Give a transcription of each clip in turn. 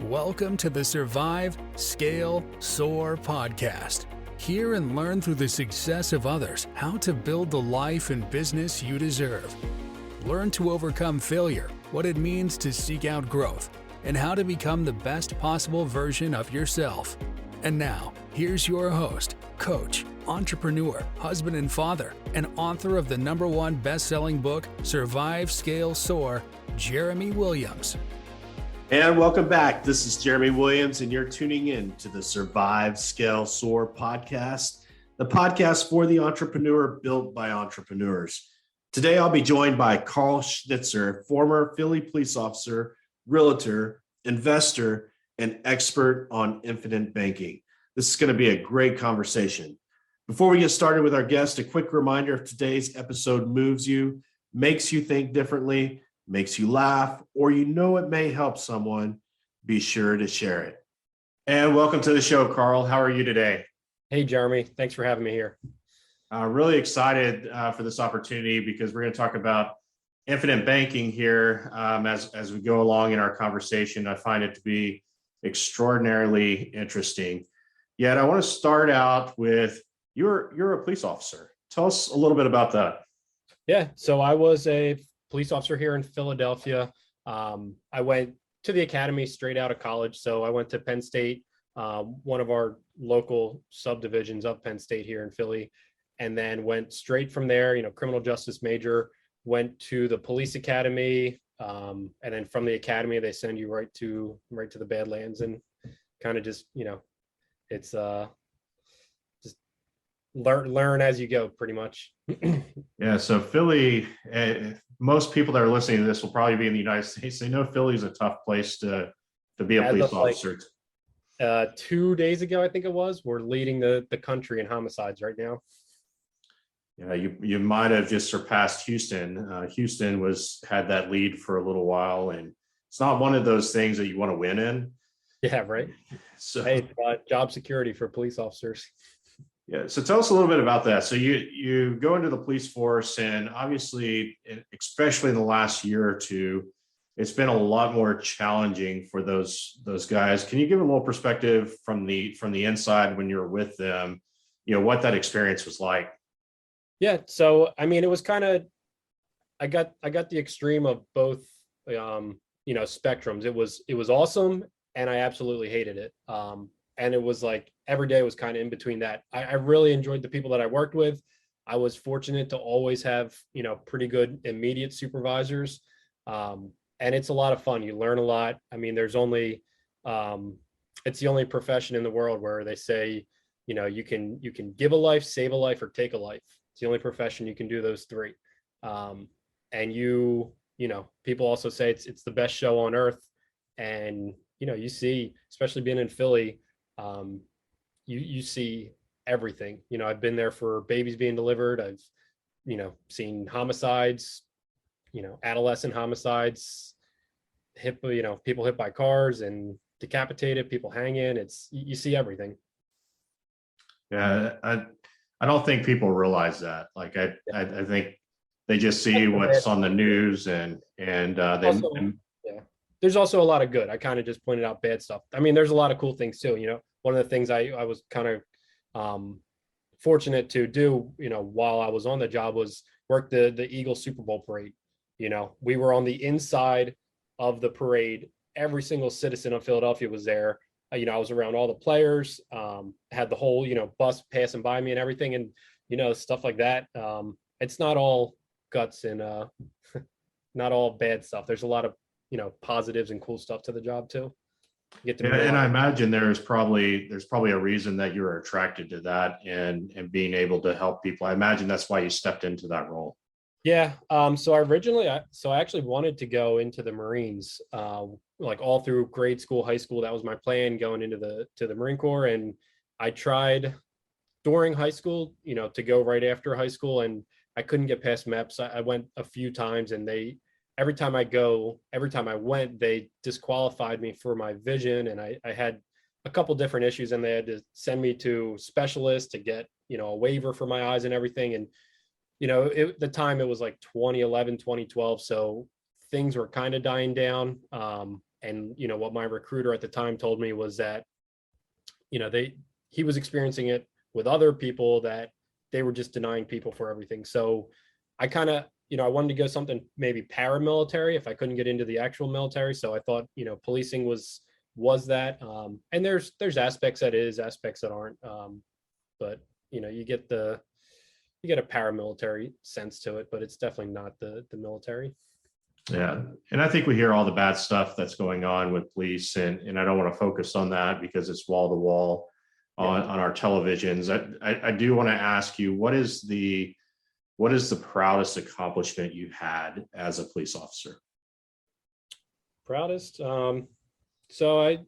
Welcome to the Survive, Scale, Soar podcast. Hear and learn through the success of others how to build the life and business you deserve. Learn to overcome failure, what it means to seek out growth, and how to become the best possible version of yourself. And now, here's your host, coach, entrepreneur, husband and father, and author of the #1 best-selling book, Survive, Scale, Soar, Jeremy Williams. And welcome back. This is Jeremy Williams, and you're tuning in to the Survive, Scale, Soar podcast, the podcast for the entrepreneur built by entrepreneurs. Today, I'll be joined by Karl Schnitzer, former Philly police officer, realtor, investor, and expert on infinite banking. This is going to be a great conversation. Before we get started with our guest, a quick reminder: if today's episode moves you, makes you think differently, makes you laugh, or you know it may help someone, be sure to share it. And welcome to the show, Karl. How are you today? Hey, Jeremy. Thanks for having me here. Really excited for this opportunity because we're going to talk about infinite banking here as we go along in our conversation. I find it to be extraordinarily interesting. Yet I want to start out with you're a police officer. Tell us a little bit about that. Yeah, so I was a police officer here in Philadelphia. I went to the academy straight out of college. So I went to Penn State, one of our local subdivisions of Penn State here in Philly, and then went straight from there, criminal justice major, went to the police academy. And then from the academy, they send you right to the Badlands, and kind of just, it's just learn as you go, pretty much. Yeah. So Philly, most people that are listening to this will probably be in the United States. They know Philly is a tough place to be a police officer. 2 days ago, I think it was, we're leading the country in homicides right now. Yeah, you might have just surpassed Houston. Houston had that lead for a little while, and it's not one of those things that you want to win in. Yeah, right. So, hey, job security for police officers. Yeah. So tell us a little bit about that. So you go into the police force, and obviously, especially in the last year or two, it's been a lot more challenging for those guys. Can you give a little perspective from the inside when you're with them, what that experience was like? Yeah. So, I mean, it was kind of, I got the extreme of both, spectrums. It was awesome, and I absolutely hated it. And it was like every day was kind of in between that. I really enjoyed the people that I worked with. I was fortunate to always have, pretty good immediate supervisors. And it's a lot of fun. You learn a lot. I mean, it's the only profession in the world where they say, you can give a life, save a life, or take a life. It's the only profession you can do those three. And people also say it's the best show on earth. And, you see, especially being in Philly, you see everything. I've been there for babies being delivered. I've, seen homicides, adolescent homicides, people hit by cars and decapitated, people hanging. You see everything. Yeah. I don't think people realize that. Like, I think they just see what's on the news and there's also a lot of good. I kind of just pointed out bad stuff. I mean, there's a lot of cool things too. One of the things I was kind of fortunate to do, while I was on the job was work the Eagle Super Bowl parade. We were on the inside of the parade. Every single citizen of Philadelphia was there. I was around all the players, had the whole, bus passing by me and everything. And, stuff like that. It's not all guts and not all bad stuff. There's a lot of, positives and cool stuff to the job too. And I imagine there's probably a reason that you're attracted to that and being able to help people. I imagine that's why you stepped into that role. Yeah. So I actually wanted to go into the Marines, like all through grade school, high school. That was my plan going into the Marine Corps. And I tried during high school, to go right after high school, and I couldn't get past MEPS. I went a few times, and every time I went, they disqualified me for my vision. And I had a couple different issues, and they had to send me to specialists to get, a waiver for my eyes and everything. And, the time it was like 2011, 2012. So things were kind of dying down. And, you know, what my recruiter at the time told me was that, you know, he was experiencing it with other people, that they were just denying people for everything. So I kind of, you know, I wanted to go something maybe paramilitary if I couldn't get into the actual military. So I thought, you know, policing was that. And there's aspects that is, aspects that aren't. But, you know, you get a paramilitary sense to it, but it's definitely not the military. Yeah. And I think we hear all the bad stuff that's going on with police, and I don't want to focus on that because it's wall to wall on our televisions. I do want to ask you, what is the proudest accomplishment you had as a police officer? Proudest? So I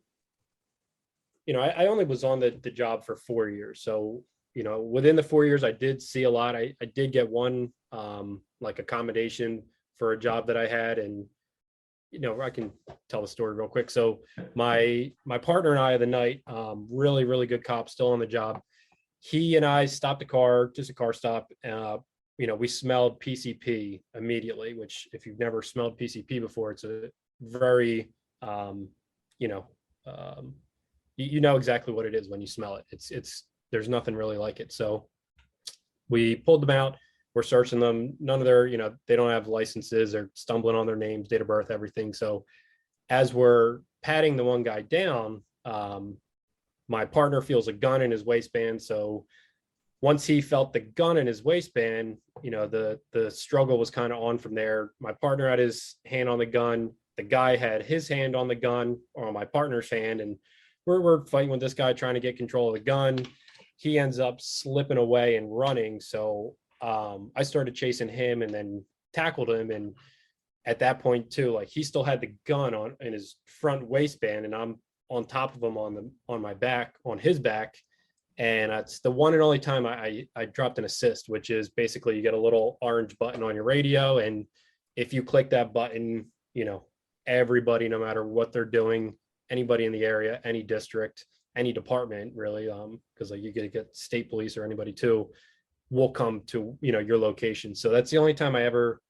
only was on the job for 4 years. So, you know, within the 4 years, I did see a lot. I did get one like accommodation for a job that I had. And, you know, I can tell the story real quick. So my partner and I of the night, really, really good cop, still on the job. He and I stopped a car, just a car stop. You know, we smelled PCP immediately, which if you've never smelled PCP before, it's a very, you know exactly what it is when you smell it. It's there's nothing really like it. So we pulled them out. We're searching them. None of their, you know, they don't have licenses. They're stumbling on their names, date of birth, everything. So as we're patting the one guy down, my partner feels a gun in his waistband. So once he felt the gun in his waistband, you know, the struggle was kind of on from there. My partner had his hand on the gun. The guy had his hand on the gun, or on my partner's hand, and we're fighting with this guy trying to get control of the gun. He ends up slipping away and running. So I started chasing him and then tackled him. And at that point too, like, he still had the gun in his front waistband, and I'm on top of him on my back, on his back. And it's the one and only time I dropped an assist, which is basically you get a little orange button on your radio. And if you click that button, you know, everybody, no matter what they're doing, anybody in the area, any district, any department really, because like you could get state police or anybody too, will come to, you know, your location. So that's the only time I ever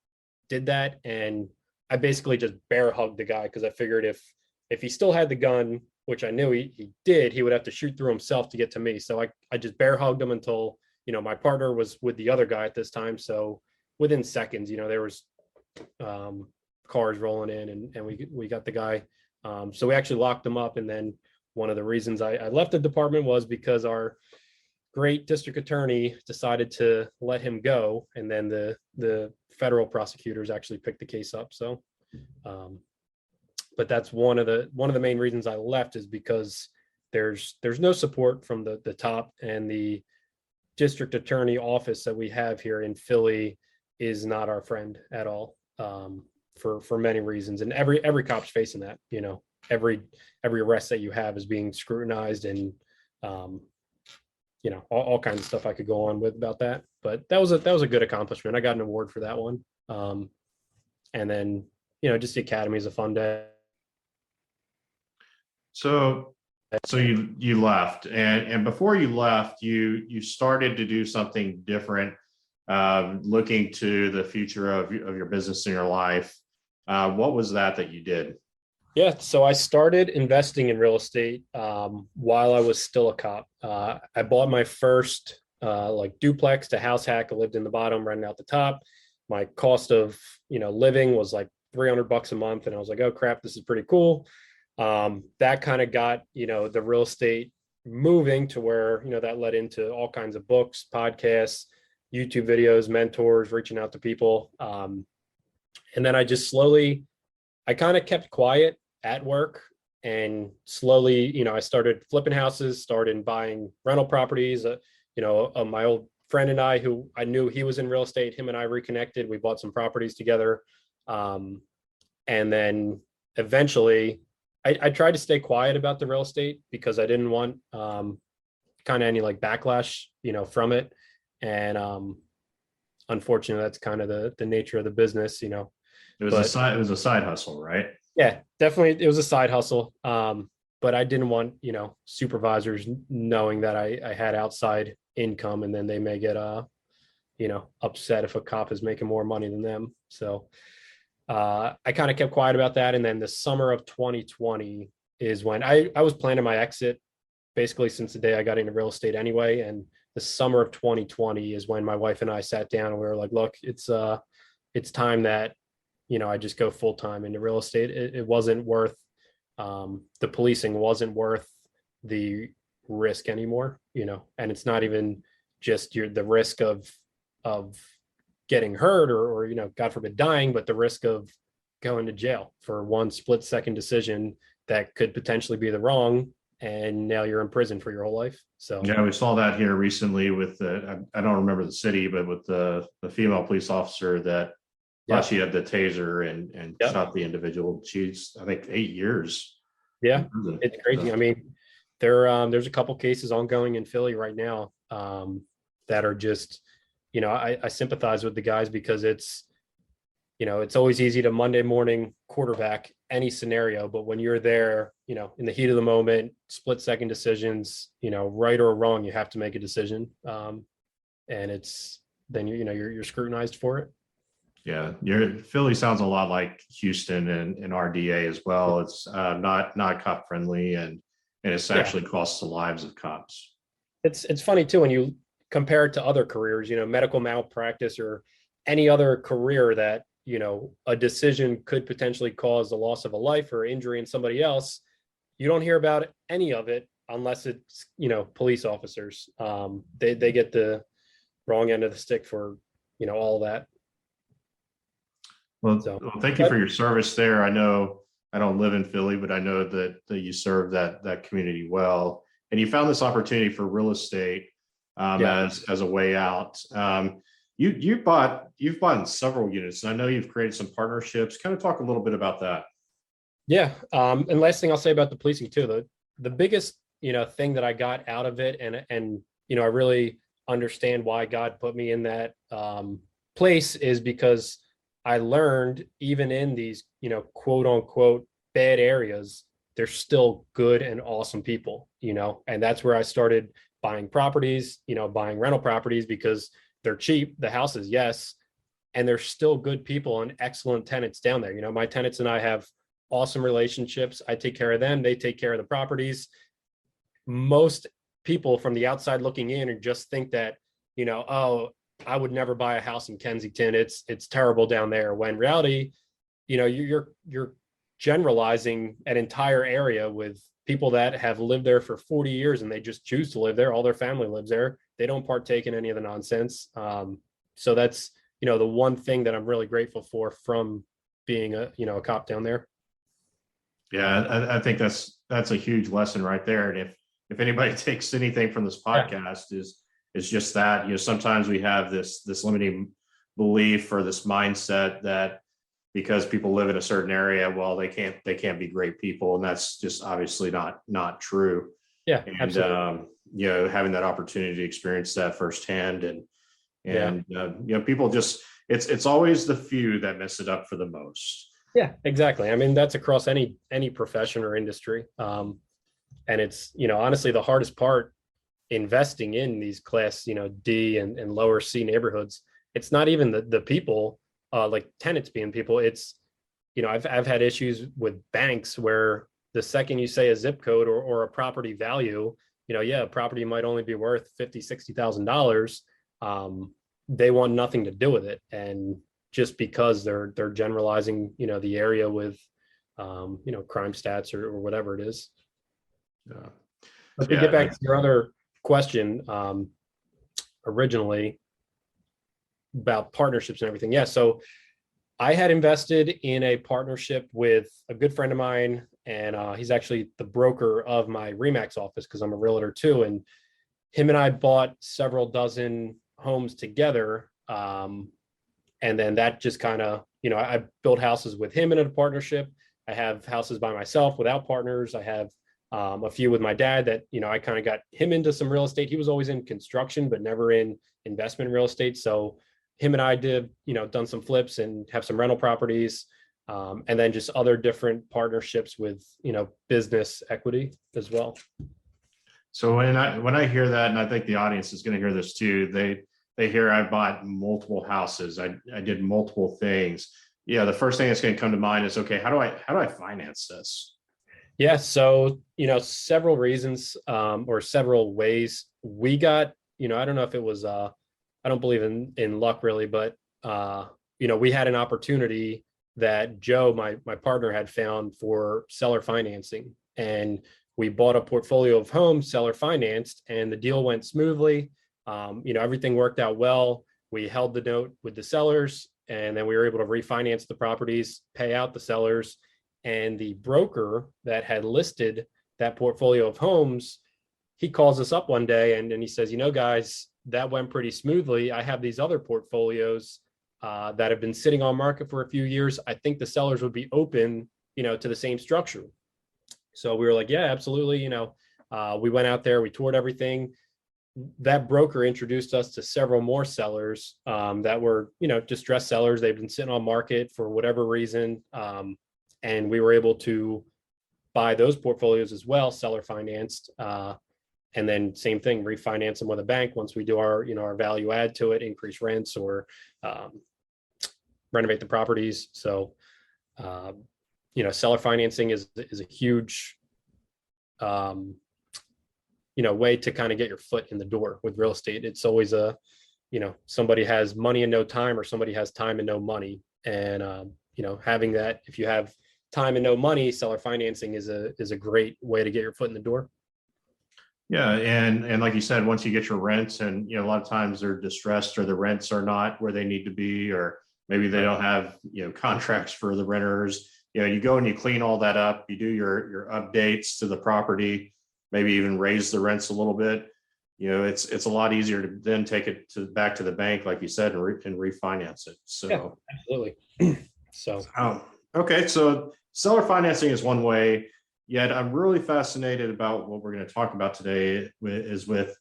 did that. And I basically just bear hugged the guy, because I figured if he still had the gun, which I knew he did, he would have to shoot through himself to get to me. So I just bear hugged him until, you know, my partner was with the other guy at this time. So within seconds, you know, there was cars rolling in, and we got the guy. So we actually locked him up. And then one of the reasons I left the department was because our great district attorney decided to let him go. And then the federal prosecutors actually picked the case up. So, but that's one of the main reasons I left, is because there's no support from the top, and the district attorney office that we have here in Philly is not our friend at all, for many reasons. And every cop's facing that, you know, every arrest that you have is being scrutinized, and you know, all kinds of stuff I could go on with about that. But that was a good accomplishment. I got an award for that one. And then, you know, just the academy is a fun day. So you left, and before you left, you started to do something different, looking to the future of your business and your life. What was that you did? Yeah, so I started investing in real estate while I was still a cop. I bought my first like duplex to house hack. I lived in the bottom, renting out the top. My cost of, you know, living was like $300 a month, and I was like, oh crap, this is pretty cool. That kind of got, you know, the real estate moving to where, you know, that led into all kinds of books, podcasts, YouTube videos, mentors, reaching out to people. And then I kind of kept quiet at work, and slowly, you know, I started flipping houses, started buying rental properties. You know, my old friend and I, who I knew he was in real estate, him and I reconnected. We bought some properties together. And then eventually I tried to stay quiet about the real estate because I didn't want kind of any like backlash, you know, from it. And unfortunately, that's kind of the nature of the business, you know. It was a side hustle, right? Yeah, definitely. It was a side hustle. But I didn't want, you know, supervisors knowing that I had outside income, and then they may get, you know, upset if a cop is making more money than them. So I kind of kept quiet about that. And then the summer of 2020 is when I was planning my exit basically since the day I got into real estate anyway. And the summer of 2020 is when my wife and I sat down and we were like, look, it's time that, I just go full time into real estate. It wasn't worth, the policing wasn't worth the risk anymore, and it's not even just the risk of getting hurt or God forbid dying, but the risk of going to jail for one split second decision that could potentially be the wrong, and now you're in prison for your whole life. So yeah, we saw that here recently with I don't remember the city, but with the female police officer that thought she had the taser and shot the individual. She's, I think, 8 years. Yeah, it's crazy. I mean, there's a couple cases ongoing in Philly right now that are just, I sympathize with the guys because it's always easy to Monday morning quarterback any scenario, but when you're there, in the heat of the moment, split second decisions, right or wrong, you have to make a decision, and it's then you're scrutinized for it. Yeah, Philly sounds a lot like Houston and RDA as well. It's not cop friendly, and it's actually costs the lives of cops. It's funny too when you compare it to other careers, medical malpractice or any other career that a decision could potentially cause the loss of a life or injury in somebody else. You don't hear about any of it unless it's police officers. They get the wrong end of the stick for all that. Well, thank you for your service there. I know I don't live in Philly, but I know that you serve that community well, and you found this opportunity for real estate as a way out. You've bought several units, and I know you've created some partnerships. Kind of talk a little bit about that. Yeah, and last thing I'll say about the policing too, the biggest thing that I got out of it, and I really understand why God put me in that place, is because I learned even in these, quote unquote bad areas, there's still good and awesome people, and that's where I started buying properties, buying rental properties because they're cheap. The houses, yes. And there's still good people and excellent tenants down there. My tenants and I have awesome relationships. I take care of them. They take care of the properties. Most people from the outside looking in and just think that, oh, I would never buy a house in Kensington. It's terrible down there. When in reality, you're generalizing an entire area with people that have lived there for 40 years and they just choose to live there. All their family lives there. They don't partake in any of the nonsense. So that's, the one thing that I'm really grateful for from being a cop down there. Yeah, I think that's a huge lesson right there. And if anybody takes anything from this podcast is just that, sometimes we have this limiting belief or this mindset that because people live in a certain area, well, they can't be great people. And that's just obviously not true. Yeah, and, absolutely. Having that opportunity to experience that firsthand and people just, it's always the few that mess it up for the most. Yeah, exactly. I mean, that's across any profession or industry. And it's, honestly, the hardest part investing in these class, D and lower C neighborhoods. It's not even the people, like tenants being people. It's, I've had issues with banks where the second you say a zip code or a property value, a property might only be worth $50,000, $60,000. They want nothing to do with it. And just because they're generalizing, the area with, crime stats or whatever it is. Yeah. But to get back to your other question, originally about partnerships and everything. Yeah. So I had invested in a partnership with a good friend of mine, and he's actually the broker of my RE/MAX office because I'm a realtor too. And him and I bought several dozen homes together. And then that just kind of, I built houses with him in a partnership. I have houses by myself without partners. I have a few with my dad that, I kind of got him into some real estate. He was always in construction, but never in investment real estate. So him and I did, done some flips and have some rental properties. And then just other different partnerships with, business equity as well. So when I hear that, and I think the audience is going to hear this too, they hear I bought multiple houses. I did multiple things. Yeah, the first thing that's going to come to mind is, okay, how do I finance this? Yeah, so several reasons or several ways we got. I don't know if it was. I don't believe in luck really, but we had an opportunity that Joe, my partner, had found for seller financing, and we bought a portfolio of homes seller financed, and the deal went smoothly. Everything worked out well. We held the note with the sellers, and then we were able to refinance the properties, pay out the sellers. And the broker that had listed that portfolio of homes, he calls us up one day and he says, guys, that went pretty smoothly. I have these other portfolios that have been sitting on market for a few years. I think the sellers would be open, to the same structure. So we were like, yeah, absolutely. We went out there, we toured everything. That broker introduced us to several more sellers that were, distressed sellers. They've been sitting on market for whatever reason. And we were able to buy those portfolios as well, seller financed. And then same thing, refinance them with a bank once we do our, our value add to it, increase rents or renovate the properties. So, seller financing is a huge, way to kind of get your foot in the door with real estate. It's always somebody has money and no time, or somebody has time and no money. And, having that, if you have time and no money, seller financing is a great way to get your foot in the door. Yeah, and like you said, once you get your rents, and a lot of times they're distressed, or the rents are not where they need to be, or maybe they don't have contracts for the renters. You go and you clean all that up. You do your updates to the property, maybe even raise the rents a little bit. It's a lot easier to then take it back to the bank, like you said, and refinance it. So yeah, absolutely. So okay, so seller financing is one way. Yet I'm really fascinated about what we're going to talk about today is with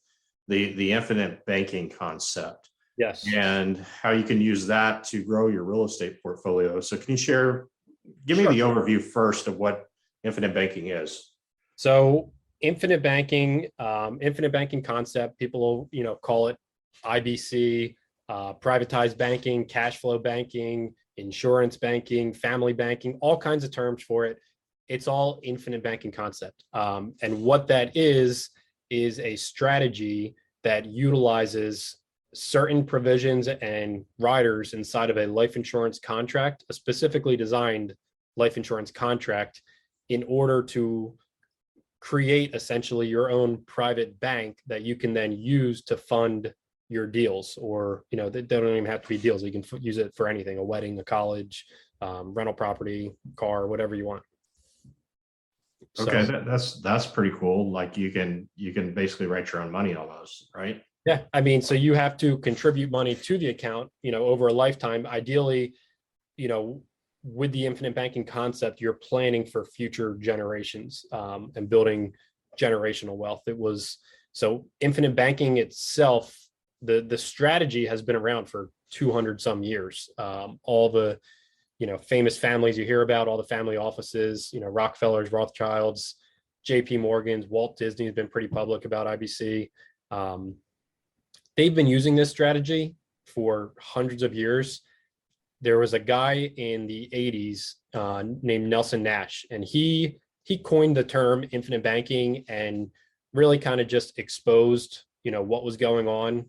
the infinite banking concept. Yes. And how you can use that to grow your real estate portfolio. So can you give me Sure. the overview first of what infinite banking is? So infinite banking concept, people will, call it IBC, privatized banking, cash flow banking, insurance banking, family banking, all kinds of terms for it. It's all infinite banking concept. And what that is a strategy that utilizes certain provisions and riders inside of a life insurance contract, a specifically designed life insurance contract, in order to create essentially your own private bank that you can then use to fund your deals. Or, they don't even have to be deals. You can use it for anything: a wedding, a college, rental property, car, whatever you want. Okay, that's pretty cool. Like you can basically write your own money almost, right? Yeah, so you have to contribute money to the account, over a lifetime. Ideally, with the infinite banking concept, you're planning for future generations and building generational wealth. So infinite banking itself, the strategy has been around for 200 some years. All the famous families you hear about, all the family offices, Rockefellers, Rothschilds, JP Morgans, Walt Disney has been pretty public about IBC. They've been using this strategy for hundreds of years. There was a guy in the 80s named Nelson Nash, and he coined the term infinite banking and really kind of just exposed, what was going on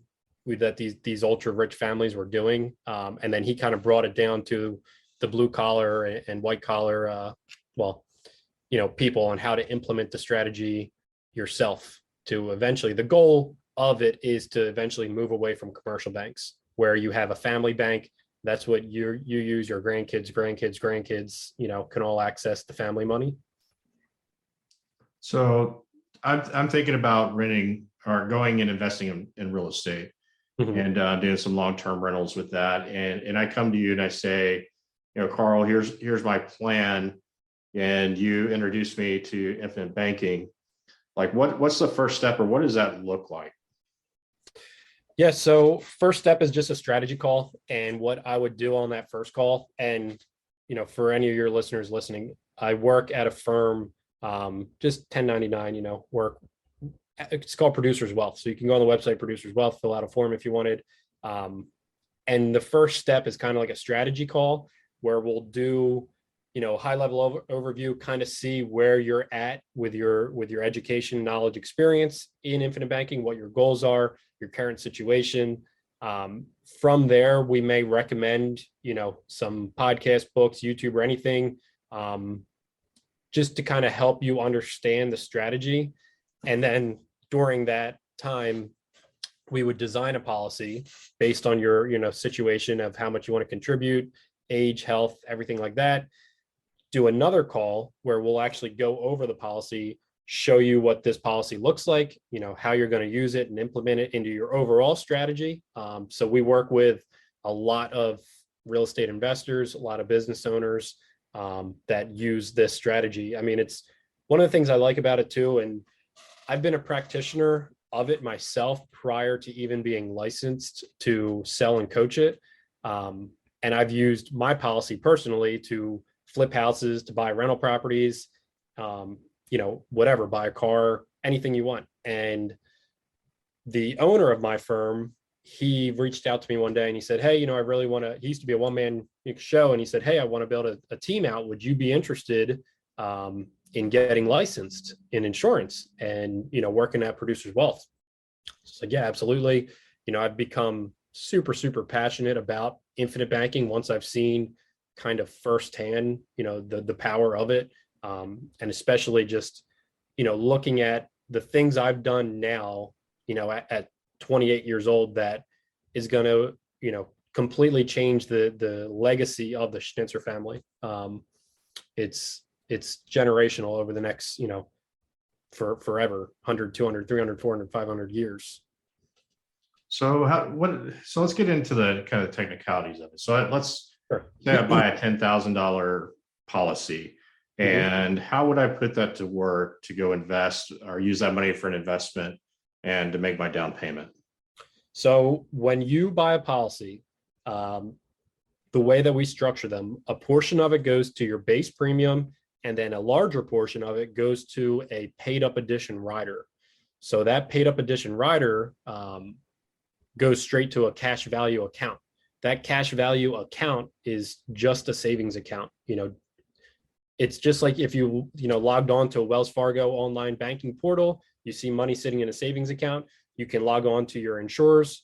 with that these ultra rich families were doing. And then he kind of brought it down to the blue collar and white collar, people, on how to implement the strategy yourself. To eventually, the goal of it is to eventually move away from commercial banks, where you have a family bank. That's what you use. Your grandkids, can all access the family money. So I'm thinking about renting or going and investing in real estate, mm-hmm. and doing some long-term rentals with that. And I come to you and I say, Karl, here's my plan. And you introduce me to infinite banking. Like what's the first step, or what does that look like? Yeah. So first step is just a strategy call. And what I would do on that first call, and, for any of your listeners listening, I work at a firm, just 1099, work. It's called Producers Wealth. So you can go on the website, Producers Wealth, fill out a form if you wanted. And the first step is kind of like a strategy call. where we'll do, high level overview, kind of see where you're at with your education, knowledge, experience in infinite banking, what your goals are, your current situation. From there, we may recommend, some podcast, books, YouTube, or anything, just to kind of help you understand the strategy. And then during that time, we would design a policy based on your, situation of how much you want to contribute, age, health, everything like that. Do another call where we'll actually go over the policy, show you what this policy looks like, how you're going to use it and implement it into your overall strategy. So we work with a lot of real estate investors, a lot of business owners that use this strategy. I mean, it's one of the things I like about it too. And I've been a practitioner of it myself prior to even being licensed to sell and coach it. And I've used my policy personally to flip houses, to buy rental properties, whatever, buy a car, anything you want. And the owner of my firm, he reached out to me one day and he said, hey, I really want to, he used to be a one-man show. And he said, hey, I want to build a team out. Would you be interested in getting licensed in insurance and, working at Producers Wealth? It's like, yeah, absolutely. I've become super, super passionate about infinite banking once I've seen kind of firsthand, the power of it. And especially just, looking at the things I've done now, at 28 years old, that is going to, completely change the legacy of the Schnitzer family. It's generational over the next, for forever, 100, 200, 300, 400, 500 years. So let's get into the kind of technicalities of it. So let's Sure. say I buy a $10,000 policy, and how would I put that to work to go invest or use that money for an investment and to make my down payment? So when you buy a policy, the way that we structure them, a portion of it goes to your base premium, and then a larger portion of it goes to a paid up addition rider. So that paid up addition rider goes straight to a cash value account. That cash value account is just a savings account. It's just like if you, logged on to a Wells Fargo online banking portal, you see money sitting in a savings account, you can log on to your insurers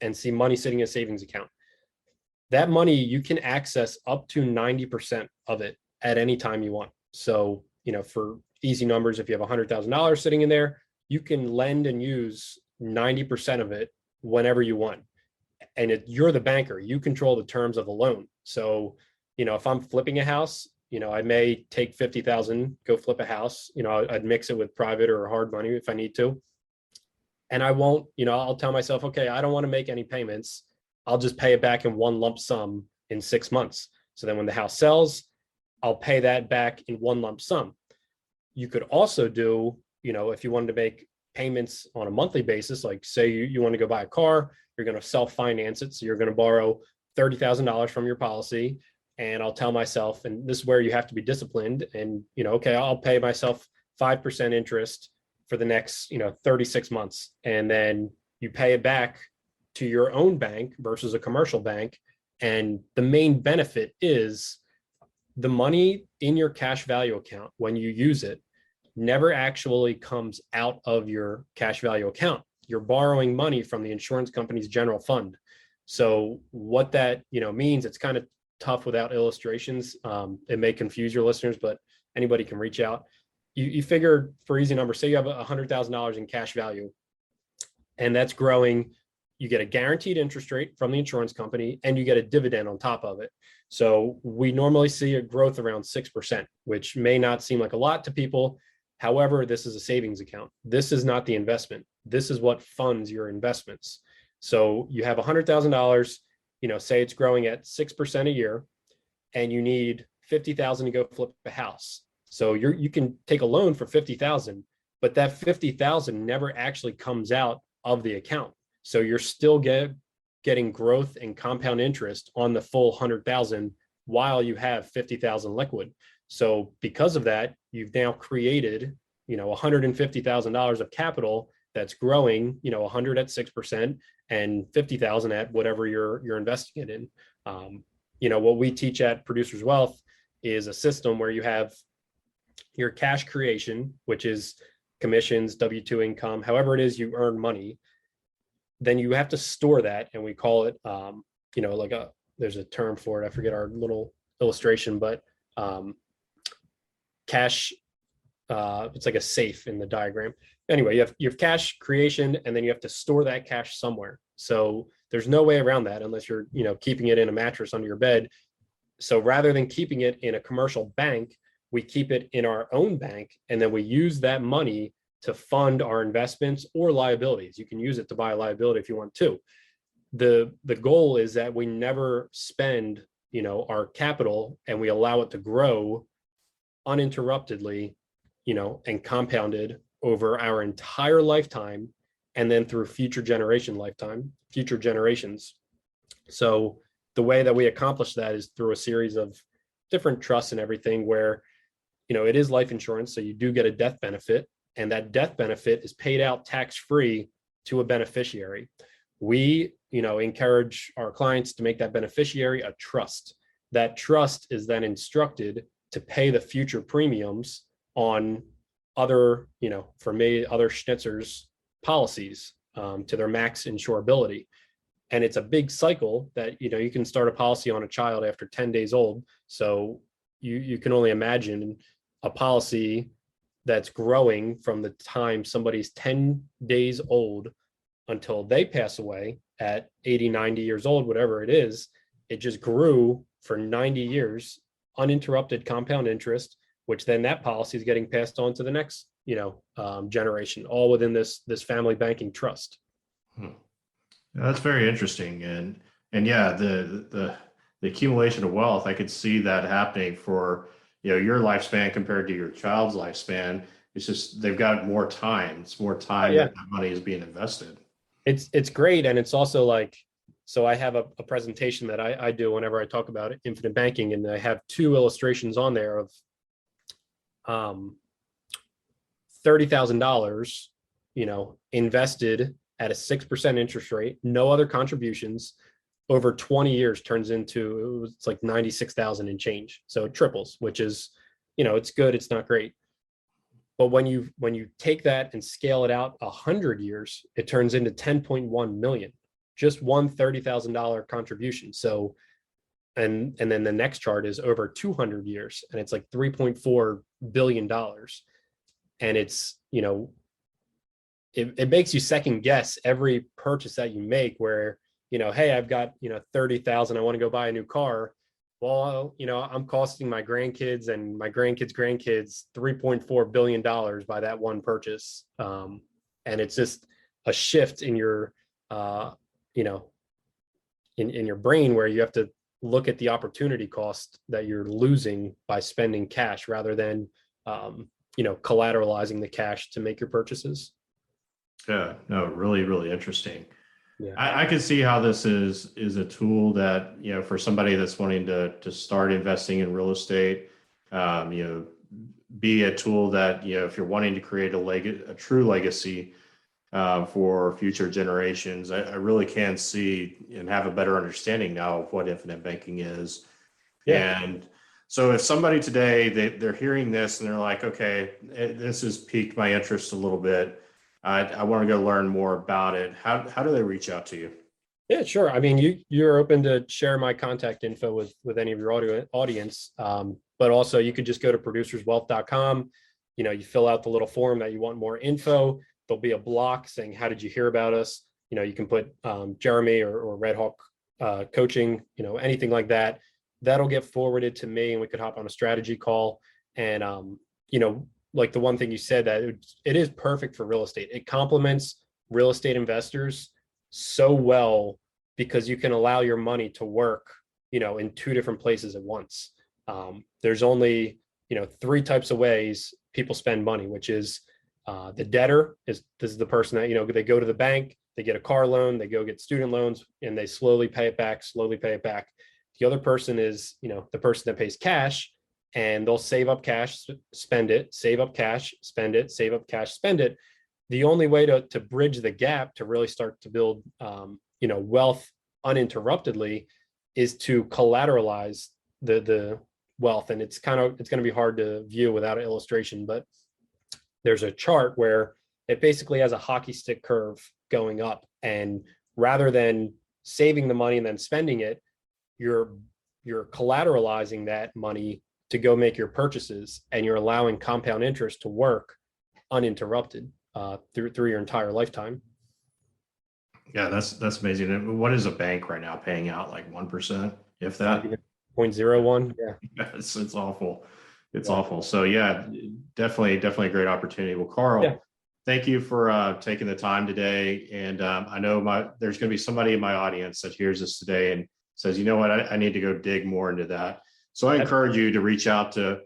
and see money sitting in a savings account. That money, you can access up to 90% of it at any time you want. So, for easy numbers, if you have $100,000 sitting in there, you can lend and use 90% of it whenever you want. And you're the banker, you control the terms of the loan. So, if I'm flipping a house, I may take 50,000, go flip a house, I'd mix it with private or hard money if I need to. And I won't, I'll tell myself, okay, I don't want to make any payments. I'll just pay it back in one lump sum in 6 months. So then when the house sells, I'll pay that back in one lump sum. You could also do, if you wanted to make payments on a monthly basis, like say you want to go buy a car, you're going to self-finance it. So you're going to borrow $30,000 from your policy. And I'll tell myself, and this is where you have to be disciplined and, okay, I'll pay myself 5% interest for the next, 36 months. And then you pay it back to your own bank versus a commercial bank. And the main benefit is the money in your cash value account, when you use it, never actually comes out of your cash value account. You're borrowing money from the insurance company's general fund. So what that, means, it's kind of tough without illustrations. It may confuse your listeners, but anybody can reach out. You figure, for easy numbers, say you have $100,000 in cash value and that's growing. You get a guaranteed interest rate from the insurance company and you get a dividend on top of it. So we normally see a growth around 6%, which may not seem like a lot to people. However, this is a savings account. This is not the investment. This is what funds your investments. So you have $100,000, say it's growing at 6% a year and you need 50,000 to go flip a house. So you can take a loan for 50,000, but that 50,000 never actually comes out of the account. So you're still getting growth and compound interest on the full 100,000 while you have 50,000 liquid. So because of that, you've now created, $150,000 of capital that's growing, 100 at 6% and 50,000 at whatever you're investing it in. what we teach at Producers Wealth is a system where you have your cash creation, which is commissions, W-2 income, however it is you earn money. Then you have to store that, and we call it, there's a term for it. I forget our little illustration, but cash, it's like a safe in the diagram. Anyway, you have cash creation, and then you have to store that cash somewhere. So there's no way around that unless you're, keeping it in a mattress under your bed. So rather than keeping it in a commercial bank, we keep it in our own bank, and then we use that money to fund our investments or liabilities. You can use it to buy a liability if you want to. The goal is that we never spend, our capital, and we allow it to grow uninterruptedly, and compounded over our entire lifetime, and then through future generations. So the way that we accomplish that is through a series of different trusts and everything where, it is life insurance. So you do get a death benefit, and that death benefit is paid out tax-free to a beneficiary. We, encourage our clients to make that beneficiary a trust. That trust is then instructed to pay the future premiums on other, for me, other Schnitzer's policies to their max insurability. And it's a big cycle that, you can start a policy on a child after 10 days old. So you can only imagine a policy that's growing from the time somebody's 10 days old until they pass away at 80, 90 years old, whatever it is. It just grew for 90 years, uninterrupted compound interest, which then that policy is getting passed on to the next, generation, all within this family banking trust. That's very interesting. And yeah, the accumulation of wealth, I could see that happening for, your lifespan compared to your child's lifespan. It's just, they've got more time. It's more time that money is being invested. It's great. And it's also like, so I have a presentation that I do whenever I talk about infinite banking, and I have two illustrations on there of $30,000, invested at a 6% interest rate, no other contributions, over 20 years turns into, it's like 96,000 and change. So it triples, which is, it's good. It's not great. But when you take that and scale it out 100 years, it turns into 10.1 million, just one $30,000 contribution. So, and then the next chart is over 200 years, and it's like $3.4 billion. And it's, it makes you second guess every purchase that you make where, hey, I've got, 30,000, I want to go buy a new car. Well, I'm costing my grandkids and my grandkids $3.4 billion by that one purchase. And it's just a shift in your, in your brain where you have to look at the opportunity cost that you're losing by spending cash rather than, collateralizing the cash to make your purchases. Yeah, no, really, really interesting. Yeah. I can see how this is a tool that, for somebody that's wanting to start investing in real estate, be a tool that, if you're wanting to create a true legacy for future generations, I really can see and have a better understanding now of what infinite banking is. Yeah. And so if somebody today, they're hearing this and they're like, okay, this has piqued my interest a little bit. I want to go learn more about it. How do they reach out to you? Yeah, sure. I mean, you're open to share my contact info with any of your audience, but also you could just go to producerswealth.com. You fill out the little form that you want more info. There'll be a block saying, how did you hear about us? You can put Jeremy or Red Hawk coaching, anything like that. That'll get forwarded to me, and we could hop on a strategy call. And, like the one thing you said, that it is perfect for real estate. It complements real estate investors so well because you can allow your money to work, in two different places at once. There's only, three types of ways people spend money, which is the debtor this is the person that, they go to the bank, they get a car loan, they go get student loans, and they slowly pay it back. The other person is, the person that pays cash, and they'll save up cash, spend it, save up cash, spend it, save up cash, spend it. The only way to bridge the gap to really start to build, wealth uninterruptedly is to collateralize the wealth. And it's going to be hard to view without an illustration, but there's a chart where it basically has a hockey stick curve going up. And rather than saving the money and then spending it, you're collateralizing that money to go make your purchases, and you're allowing compound interest to work uninterrupted through your entire lifetime. Yeah, that's amazing. And what is a bank right now paying out, like 1%, if that? 0.01. Yeah. It's awful. It's awful. So yeah, definitely a great opportunity. Well, Karl, thank you for taking the time today. And I know there's going to be somebody in my audience that hears this today and says, you know what, I need to go dig more into that. So I encourage you to reach out to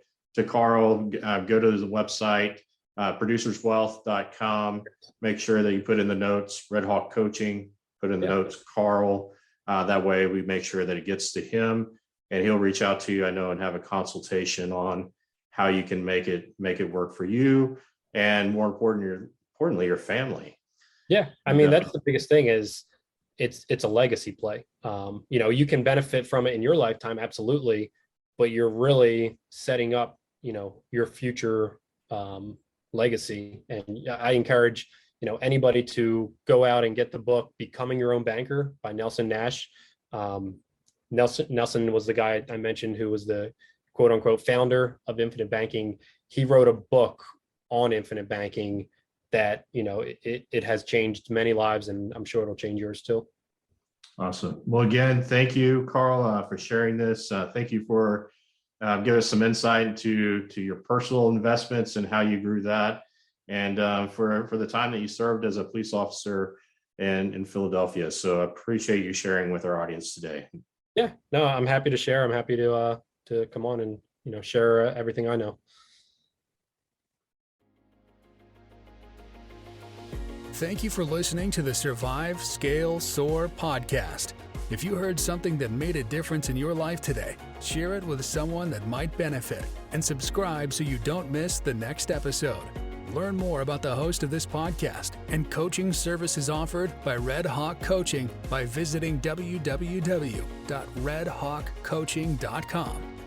Karl, go to the website, producerswealth.com. Make sure that you put in the notes, Red Hawk Coaching, put in the notes, Karl. That way we make sure that it gets to him, and he'll reach out to you, I know, and have a consultation on how you can make it work for you, and more importantly, your family. Yeah. I mean, that's the biggest thing is it's a legacy play. You can benefit from it in your lifetime. Absolutely. But you're really setting up, your future legacy. And I encourage, anybody to go out and get the book, Becoming Your Own Banker by Nelson Nash. Nelson was the guy I mentioned who was the quote unquote founder of infinite banking. He wrote a book on infinite banking that, it has changed many lives, and I'm sure it'll change yours too. Awesome. Well, again, thank you, Karl, for sharing this. Thank you for giving us some insight into your personal investments and how you grew that, and for the time that you served as a police officer in Philadelphia. So I appreciate you sharing with our audience today. Yeah, no, I'm happy to share. I'm happy to come on and, share everything I know. Thank you for listening to the Survive, Scale, Soar podcast. If you heard something that made a difference in your life today, share it with someone that might benefit, and subscribe so you don't miss the next episode. Learn more about the host of this podcast and coaching services offered by Red Hawk Coaching by visiting www.redhawkcoaching.com.